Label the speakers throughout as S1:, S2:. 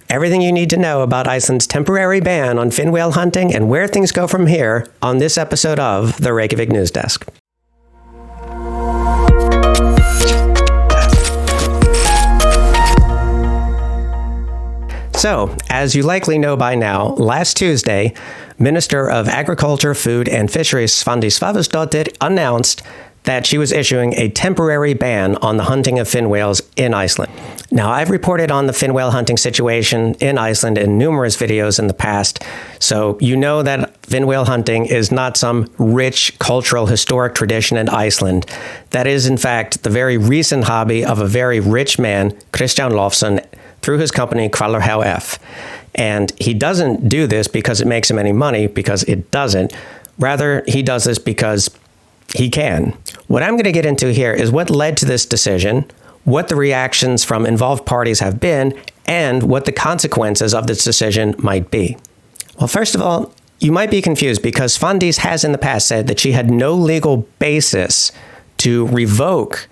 S1: Everything you need to know about Iceland's temporary ban on fin whale hunting and where things go from here on this episode of the Reykjavik Newsdesk. So, as you likely know by now, last Tuesday, Minister of Agriculture, Food and Fisheries Andie Sophia announced that she was issuing a temporary ban on the hunting of fin whales in Iceland. Now, I've reported on the fin whale hunting situation in Iceland in numerous videos in the past, so you know that fin whale hunting is not some rich cultural historic tradition in Iceland. That is, in fact, the very recent hobby of a very rich man, Kristján Lofsson, through his company Hvalur HF. And he doesn't do this because it makes him any money, because it doesn't. Rather, he does this because he can. What I'm going to get into here is what led to this decision, what the reactions from involved parties have been, and what the consequences of this decision might be. Well, first of all, you might be confused because Svandís has in the past said that she had no legal basis to revoke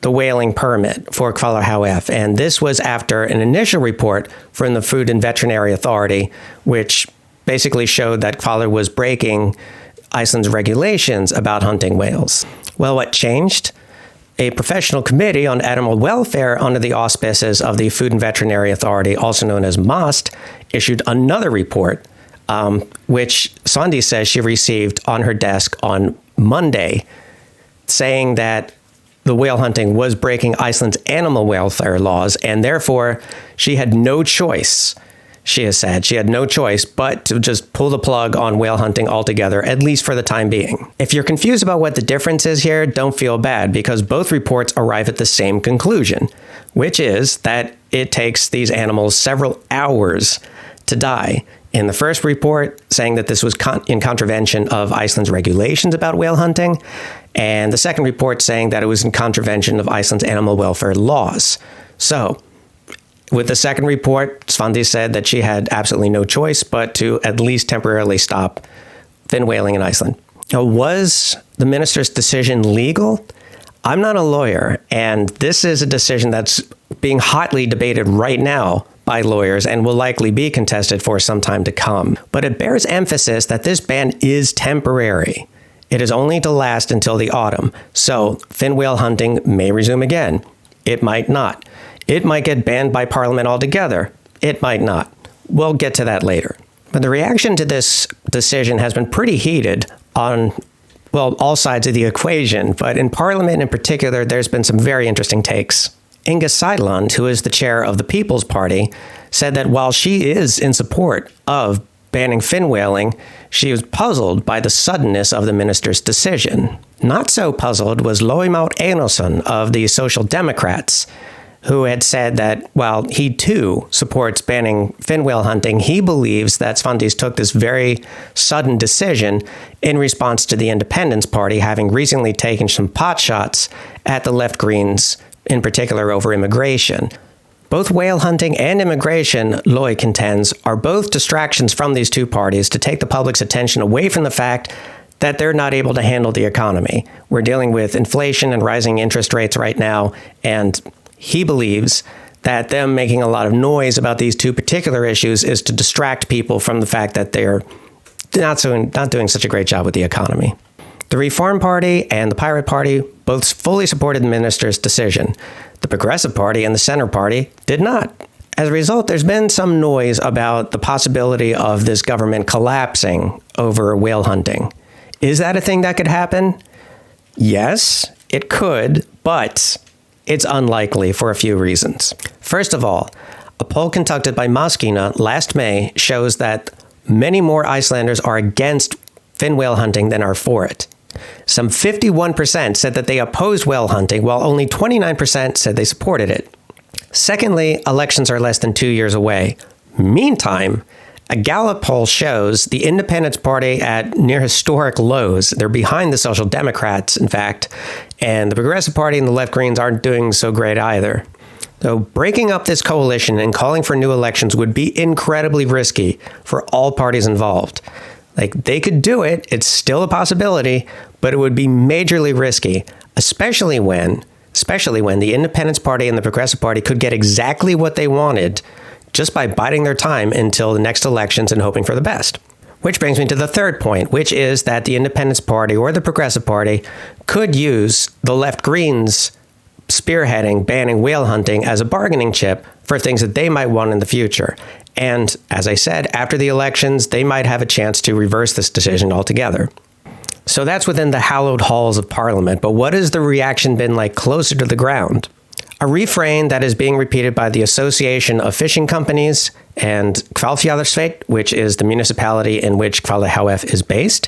S1: the whaling permit for Hvalur HF, and this was after an initial report from the Food and Veterinary Authority, which basically showed that Hvalur was breaking Iceland's regulations about hunting whales. Well, what changed? A professional committee on animal welfare under the auspices of the Food and Veterinary Authority, also known as MAST, issued another report, which Svandís says she received on her desk on Monday, saying that the whale hunting was breaking Iceland's animal welfare laws, and therefore she had no choice. She has said she had no choice but to just pull the plug on whale hunting altogether, at least for the time being. If you're confused about what the difference is here, don't feel bad, because both reports arrive at the same conclusion, which is that it takes these animals several hours to die. In the first report, saying that this was in contravention of Iceland's regulations about whale hunting, and the second report saying that it was in contravention of Iceland's animal welfare laws. So, with the second report, Svandís said that she had absolutely no choice but to at least temporarily stop fin whaling in Iceland. Now, was the minister's decision legal? I'm not a lawyer, and this is a decision that's being hotly debated right now by lawyers and will likely be contested for some time to come. But it bears emphasis that this ban is temporary. It is only to last until the autumn, so fin whale hunting may resume again. It might not. It might get banned by Parliament altogether. It might not. We'll get to that later. But the reaction to this decision has been pretty heated on, well, all sides of the equation, but in Parliament in particular, there's been some very interesting takes. Inga Sæland, who is the chair of the People's Party, said that while she is in support of banning fin whaling, she was puzzled by the suddenness of the minister's decision. Not so puzzled was Loimaur Einarsson of the Social Democrats, who had said that while he too supports banning fin whale hunting, he believes that Svandís took this very sudden decision in response to the Independence Party having recently taken some potshots at the left Greens, in particular over immigration. Both whale hunting and immigration, Loy contends, are both distractions from these two parties to take the public's attention away from the fact that they're not able to handle the economy. We're dealing with inflation and rising interest rates right now, and he believes that them making a lot of noise about these two particular issues is to distract people from the fact that they're not doing such a great job with the economy. The Reform Party and the Pirate Party both fully supported the minister's decision. The Progressive Party and the Center Party did not. As a result, there's been some noise about the possibility of this government collapsing over whale hunting. Is that a thing that could happen? Yes, it could, but it's unlikely for a few reasons. First of all, a poll conducted by Maskina last May shows that many more Icelanders are against fin whale hunting than are for it. Some 51% said that they opposed whale hunting, while only 29% said they supported it. Secondly, elections are less than 2 years away. Meantime, a Gallup poll shows the Independence Party at near historic lows. They're behind the Social Democrats, in fact, and the Progressive Party and the Left Greens aren't doing so great either. So breaking up this coalition and calling for new elections would be incredibly risky for all parties involved. Like, they could do it, it's still a possibility, but it would be majorly risky, especially when the Independence Party and the Progressive Party could get exactly what they wanted just by biding their time until the next elections and hoping for the best. Which brings me to the third point, which is that the Independence Party or the Progressive Party could use the left Greens spearheading banning whale hunting as a bargaining chip for things that they might want in the future. And as I said, after the elections, they might have a chance to reverse this decision altogether. So that's within the hallowed halls of Parliament. But what has the reaction been like closer to the ground? A refrain that is being repeated by the Association of Fishing Companies and Hvalfjarðarsveit, which is the municipality in which Hvalfjarðarhf is based,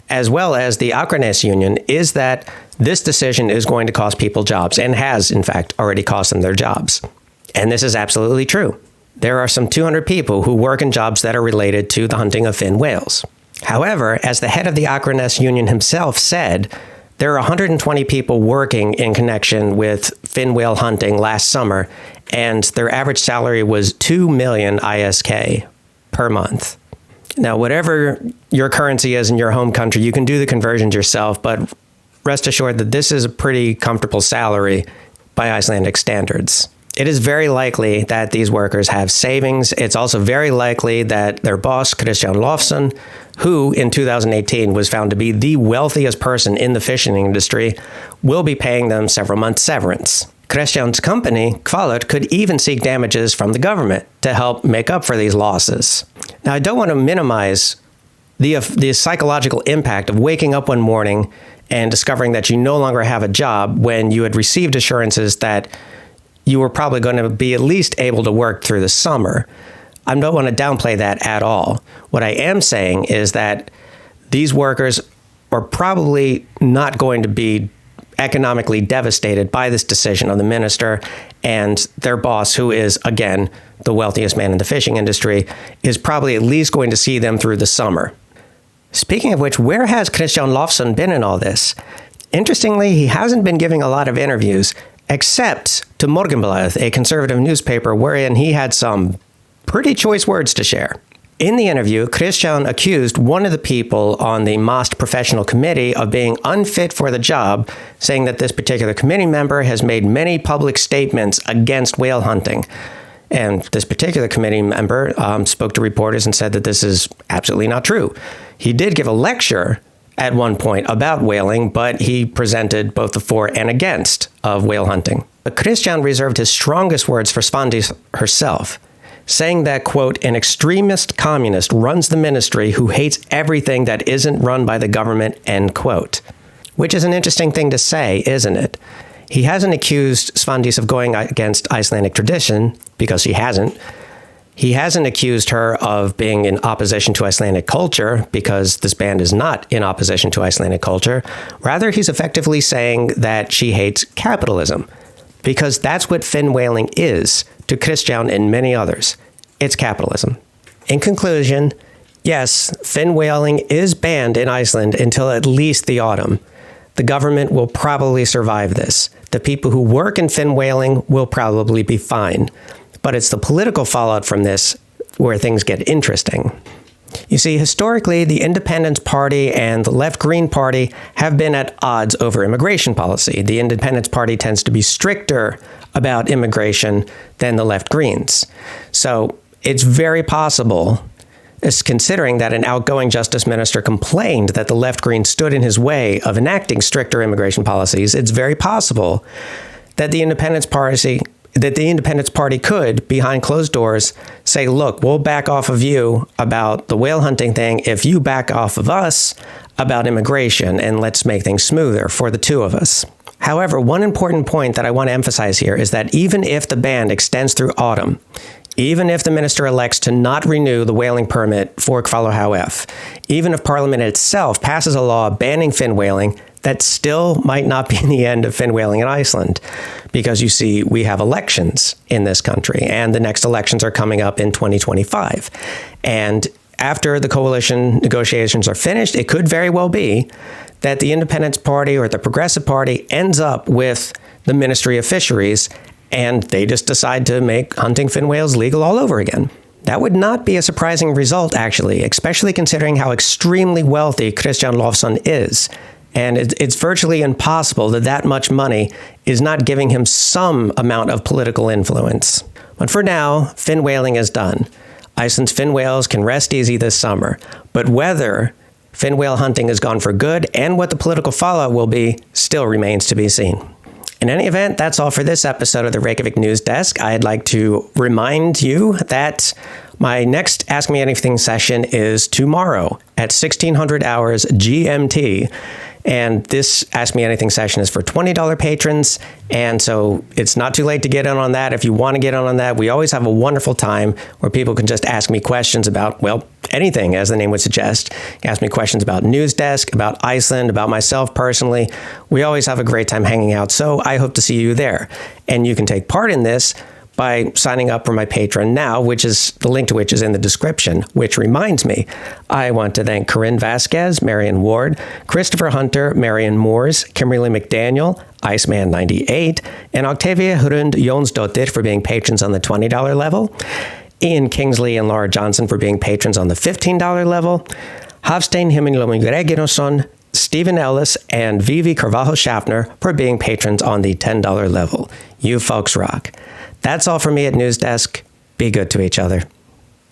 S1: as well as the Akranes Union, is that this decision is going to cost people jobs and has, in fact, already cost them their jobs. And this is absolutely true. There are some 200 people who work in jobs that are related to the hunting of fin whales. However, as the head of the Akranes Union himself said, there are 120 people working in connection with fin whale hunting last summer, and their average salary was 2 million ISK per month. Now, whatever your currency is in your home country, you can do the conversions yourself, but rest assured that this is a pretty comfortable salary by Icelandic standards. It is very likely that these workers have savings. It's also very likely that their boss, Kristján Lofsson, who in 2018 was found to be the wealthiest person in the fishing industry, will be paying them several months' severance. Kristján's company, Hvalur, could even seek damages from the government to help make up for these losses. Now, I don't want to minimize the psychological impact of waking up one morning and discovering that you no longer have a job when you had received assurances that you were probably going to be at least able to work through the summer. I don't want to downplay that at all. What I am saying is that these workers are probably not going to be economically devastated by this decision of the minister, and their boss, who is, again, the wealthiest man in the fishing industry, is probably at least going to see them through the summer. Speaking of which, where has Kristján Lofsson been in all this? Interestingly, he hasn't been giving a lot of interviews, except to Morgunblaðið, a conservative newspaper wherein he had some pretty choice words to share. In the interview, Kristján accused one of the people on the MAST professional committee of being unfit for the job, saying that this particular committee member has made many public statements against whale hunting. And this particular committee member spoke to reporters and said that this is absolutely not true. He did give a lecture at one point about whaling, but he presented both the for and against of whale hunting. But Kristján reserved his strongest words for Svandís herself, saying that, quote, an extremist communist runs the ministry who hates everything that isn't run by the government, end quote. Which is an interesting thing to say, isn't it? He hasn't accused Svandís of going against Icelandic tradition, because he hasn't. He hasn't accused her of being in opposition to Icelandic culture, because this band is not in opposition to Icelandic culture. Rather, he's effectively saying that she hates capitalism, because that's what fin whaling is to Kristján and many others. It's capitalism. In conclusion, yes, fin whaling is banned in Iceland until at least the autumn. The government will probably survive this. The people who work in fin whaling will probably be fine. But it's the political fallout from this where things get interesting. You see, historically, the Independence Party and the Left Green Party have been at odds over immigration policy. The Independence Party tends to be stricter about immigration than the Left Greens. So it's very possible, considering that an outgoing justice minister complained that the Left Greens stood in his way of enacting stricter immigration policies, it's very possible that the Independence Party could, behind closed doors, say, look, we'll back off of you about the whale hunting thing if you back off of us about immigration, and let's make things smoother for the two of us. However, one important point that I want to emphasize here is that even if the ban extends through autumn, even if the minister elects to not renew the whaling permit for Hvalfjarðarhf, even if Parliament itself passes a law banning fin whaling, that still might not be the end of fin whaling in Iceland. Because you see, we have elections in this country, and the next elections are coming up in 2025. And after the coalition negotiations are finished, it could very well be that the Independence Party or the Progressive Party ends up with the Ministry of Fisheries, and they just decide to make hunting fin whales legal all over again. That would not be a surprising result, actually, especially considering how extremely wealthy Kristján Lofsson is. And it's virtually impossible that that much money is not giving him some amount of political influence. But for now, fin whaling is done. Iceland's fin whales can rest easy this summer. But whether fin whale hunting is gone for good and what the political fallout will be still remains to be seen. In any event, that's all for this episode of the Reykjavik News Desk. I'd like to remind you that my next Ask Me Anything session is tomorrow at 1600 hours GMT. And this Ask Me Anything session is for $20 patrons. And so it's not too late to get in on that. If you want to get in on that, we always have a wonderful time where people can just ask me questions about, well, anything, as the name would suggest. Ask me questions about Newsdesk, about Iceland, about myself personally. We always have a great time hanging out. So I hope to see you there. And you can take part in this by signing up for my Patreon now, which is the link to which is in the description, which reminds me, I want to thank Corinne Vasquez, Marion Ward, Christopher Hunter, Marion Moores, Kimberly McDaniel, Iceman98, and Octavia Hrund Jonsdottir for being patrons on the $20 level, Ian Kingsley and Laura Johnson for being patrons on the $15 level, Hafstein Himmelblom Greginosson, Stephen Ellis, and Vivi Carvalho Schaffner for being patrons on the $10 level. You folks rock. That's all from me at Newsdesk. Be good to each other.